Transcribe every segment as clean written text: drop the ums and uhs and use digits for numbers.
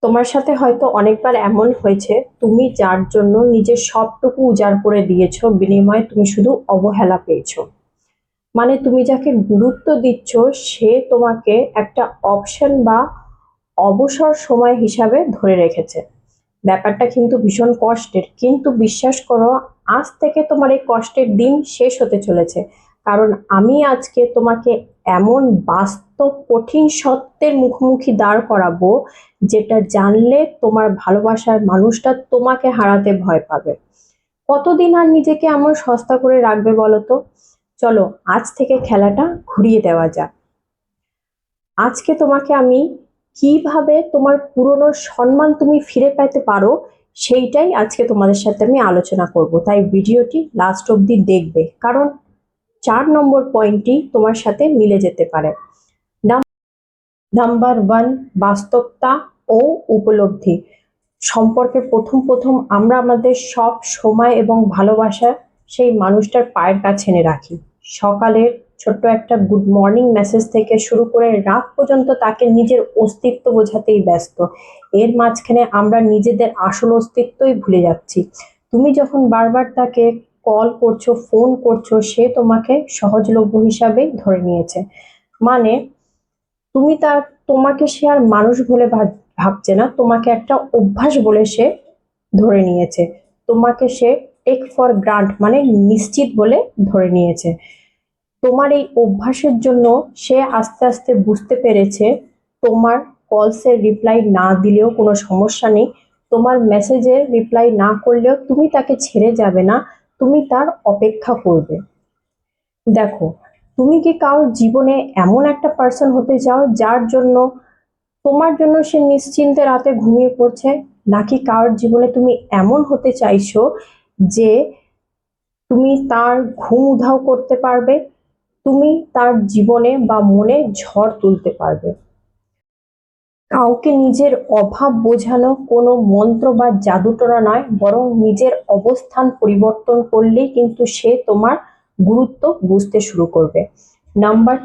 তোমার সাথে হয়তো অনেকবার এমন হয়েছে, তুমি যার জন্য নিজের সবটুকু উজাড় করে দিয়েছো, বিনিময়ে তুমি শুধু অবহেলা পেয়েছো। মানে তুমি যাকে গুরুত্ব দিচ্ছ, সে তোমাকে একটা অপশন বা অবসর সময় হিসাবে ধরে রেখেছে। ব্যাপারটা কিন্তু ভীষণ কষ্টের, কিন্তু বিশ্বাস করো, আজ থেকে তোমার এই কষ্টের দিন শেষ হতে চলেছে। কারণ আমি আজকে তোমাকে এমন বাস্তব কঠিন সত্যের মুখোমুখি দাঁড় করাবো, যেটা জানলে তোমার ভালোবাসার মানুষটা তোমাকে হারাতে ভয় পাবে। কতদিন আর নিজেকে এমন সস্তা করে রাখবে বলো তো? চলো, আজ থেকে খেলাটা ঘুরিয়ে দেওয়া যাক। আজকে তোমাকে আমি কিভাবে তোমার পুরনো সম্মান তুমি ফিরে পেতে পারো, সেইটাই আজকে তোমাদের সাথে আমি আলোচনা করব। তাই ভিডিওটি লাস্ট অবধি দেখবে, কারণ 4 নম্বর পয়েন্টটি তোমার সাথে মিলে যেতে পারে। নাম্বার 1, বাস্তবতা ও উপলব্ধি। সম্পর্কে প্রথম প্রথম আমরা আমাদের সব সময় এবং ভালোবাসা সেই মানুষটার পায়ের কাছে এনে রাখি। সকালের ছোট্ট একটা গুড মর্নিং মেসেজ থেকে শুরু করে রাত পর্যন্ত তাকে নিজের অস্তিত্ব বোঝাতেই ব্যস্ত। এর মাঝখানে আমরা নিজেদের আসল অস্তিত্বই ভুলে যাচ্ছি। তুমি যখন বারবার তাকে কল করছো, ফোন করছো, সে তোমাকে সহজলভ্য হিসাবেই ধরে নিয়েছে। মানে তুমি তার তোমাকে সে আর মানুষ বলে ভাবছে না, তোমাকে একটা অভ্যাস বলে সে ধরে নিয়েছে। তোমাকে সে টেক ফর গ্রান্ট মানে নিশ্চিত বলে ধরে নিয়েছে। তোমার এই অভ্যাসের জন্য সে আস্তে আস্তে বুঝতে পেরেছে তোমার কলসের রিপ্লাই না দিলেও কোনো সমস্যা নেই, তোমার মেসেজের রিপ্লাই না করলেও তুমি তাকে ছেড়ে যাবে না, তুমি তার অপেক্ষা করবে। দেখো, তুমি কি কারোর জীবনে এমন একটা পার্সন হতে চাও যার জন্য তোমার জন্য সে নিশ্চিন্তে রাতে ঘুমিয়ে পড়ছে, নাকি কারোর জীবনে তুমি এমন হতে চাইছো যে তুমি তার ঘুম উধাও করতে পারবে, তুমি তার জীবনে বা মনে ঝড় তুলতে পারবে? কাউকে নিজের অভাব বোঝানো কোনো মন্ত্র বা জাদুটোনা নয়, বরং নিজের অবস্থান পরিবর্তন করলেই কিন্তু সে তোমার গুরুত্ব বুঝতে শুরু করবে। নাম্বার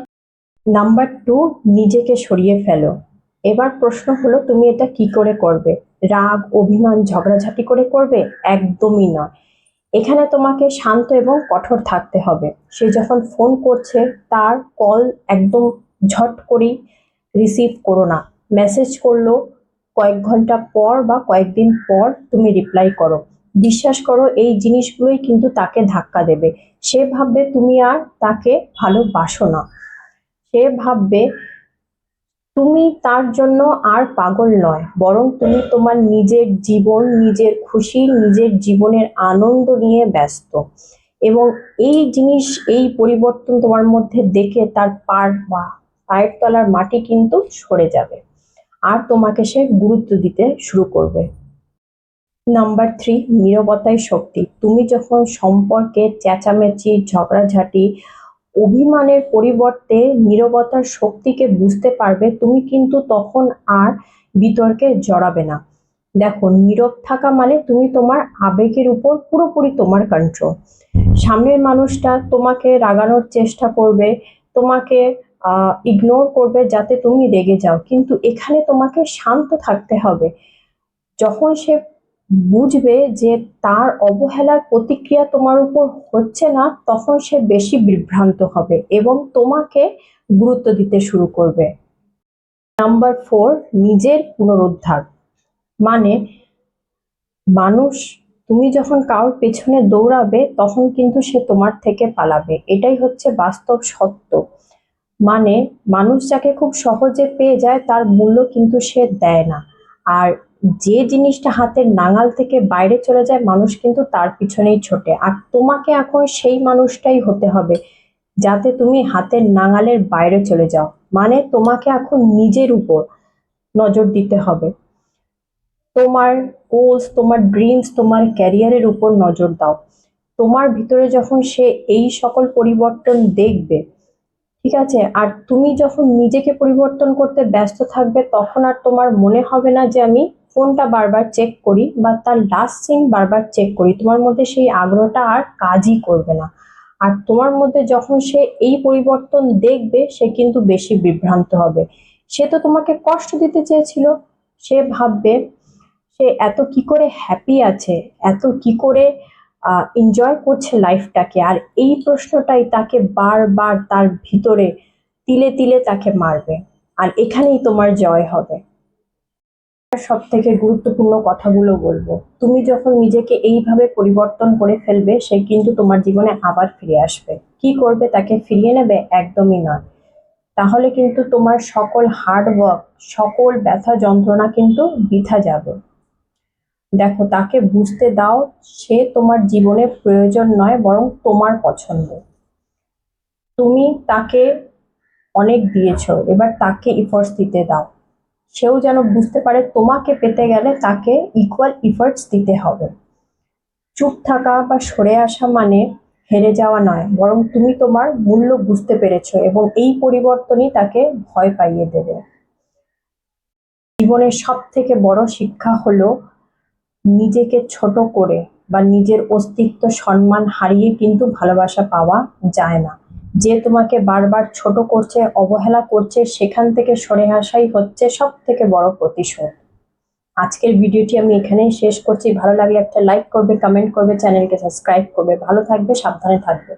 নাম্বার 2, নিজেকে সরিয়ে ফেলো। এবার প্রশ্ন হলো, তুমি এটা কি করে করবে? রাগ, অভিমান, ঝগড়াঝাটি করে করবে? একদমই নয়। এখানে তোমাকে শান্ত এবং কঠোর থাকতে হবে। সে যখন ফোন করছে, তার কল একদম ঝট করেই রিসিভ করো না। মেসেজ করলো কয়েক ঘন্টা পর বা কয়েকদিন পর তুমি রিপ্লাই করো। বিশ্বাস করো, এই জিনিসগুলোই কিন্তু তাকে ধাক্কা দেবে। সে ভাববে তুমি আর তাকে ভালোবাসো না। সে ভাববে তুমি তার জন্য আর পাগল নয়, বরং তুমি তোমার নিজের জীবন, নিজের খুশি, নিজের জীবনের আনন্দ নিয়ে ব্যস্ত। এবং এই জিনিস, এই পরিবর্তন তোমার মধ্যে দেখে তার পায়ের তলার মাটি কিন্তু সরে যাবে, আর তোমাকে সে গুরুত্ব দিতে শুরু করবে। নাম্বার 3, নীরবতাই শক্তি। তুমি যখন সম্পর্কে চেঁচামেচি, ঝগড়াঝাটি, অভিমানের পরিবর্তে নীরবতার শক্তিকে বুঝতে পারবে, তুমি কিন্তু তখন আর বিতর্কে জড়াবে না। দেখো, নীরব থাকা মানে তুমি তোমার আবেগের উপর পুরোপুরি তোমার কন্ট্রোল। সামনের মানুষটা তোমাকে রাগানোর চেষ্টা করবে, তোমাকে ইগনোর করবে যাতে তুমি রেগে যাও, কিন্তু এখানে তোমাকে শান্ত থাকতে হবে। যখন সে বুঝবে যে তার অবহেলার প্রতিক্রিয়া তোমার উপর হচ্ছে না, তখন সে বেশি বিভ্রান্ত হবে এবং তোমাকে গুরুত্ব দিতে শুরু করবে। নাম্বার 4, নিজের পুনরুদ্ধার। মানে মানুষ, তুমি যখন কারোর পেছনে দৌড়াবে তখন কিন্তু সে তোমার থেকে পালাবে, এটাই হচ্ছে বাস্তব সত্য। মানে মানুষ যাকে খুব সহজে পেয়ে যায় তার মূল্য কিন্তু সে দেয় না। আর যে জিনিসটা হাতের নাগাল থেকে বাইরে চলে যায়, মানুষ কিন্তু তার পিছনেই ছোটে। আর তোমাকে এখন সেই মানুষটাই হতে হবে যাতে তুমি হাতের নাগালের বাইরে চলে যাও। মানে তোমাকে এখন নিজের উপর নজর দিতে হবে। তোমার গোলস, তোমার ড্রিমস, তোমার ক্যারিয়ারের উপর নজর দাও। তোমার ভিতরে যখন সে এই সকল পরিবর্তন দেখবে, ঠিক আছে, আর তুমি যখন নিজেকে পরিবর্তন করতে ব্যস্ত থাকবে, তখন আর তোমার মনে হবে না যে আমি ফোনটা বারবার চেক করি বা তার লাস্ট সিন বারবার চেক করি। তোমার মধ্যে সেই আগ্রহটা আর কাজই করবে না। আর তোমার মধ্যে যখন সে এই পরিবর্তন দেখবে, সে কিন্তু বেশি বিভ্রান্ত হবে। সে তো তোমাকে কষ্ট দিতে চেয়েছিল, সে ভাববে সে এত কি করে হ্যাপি আছে, এত কি করে এনজয় করছে লাইফটাকে। আর এই প্রশ্নটাই তাকে বারবার তার ভিতরে তিলে তিলে তাকে মারবে। আর এখানেই তোমার জয় হবে। সব থেকে গুরুত্বপূর্ণ কথাগুলো বলবো, তুমি যখন নিজেকে এইভাবে পরিবর্তন করে ফেলবে, সে কিন্তু তোমার জীবনে আবার ফিরে আসবে। কি করবে, তাকে ফিরিয়ে নেবে? একদমই নয়। তাহলে কিন্তু তোমার সকল হার্ড ওয়ার্ক, সকল ব্যথা যন্ত্রণা কিন্তু বৃথা যাবে। দেখো, তাকে বুঝতে দাও সে তোমার জীবনে প্রয়োজন নয়, বরং তোমার পছন্দ। তুমি তাকে অনেক দিয়েছো, এবার তাকে ইফোর্টস দিতে দাও। সেও যেন বুঝতে পারে তোমাকে পেতে গেলে তাকে ইকুয়াল ইফোর্টস দিতে হবে। চুপ থাকা বা সরে আসা মানে হেরে যাওয়া নয়, বরং তুমি তোমার মূল্য বুঝতে পেরেছো এবং এই পরিবর্তনই তাকে ভয় পাইয়ে দেবে। জীবনের সব থেকে বড় শিক্ষা হলো নিজেকে ছোট করে বা নিজের অস্তিত্ব সম্মান হারিয়ে কিন্তু ভালোবাসা পাওয়া যায় না। যে তোমাকে বারবার ছোট করছে, অবহেলা করছে, সেখান থেকে সরে আসাই হচ্ছে সব থেকে বড় প্রতিশোধ। আজকের ভিডিওটি আমি এখানেই শেষ করছি। ভালো লাগলে একটা লাইক করবে, কমেন্ট করবে, চ্যানেলকে সাবস্ক্রাইব করবে। ভালো থাকবে, সাবধানে থাকবে।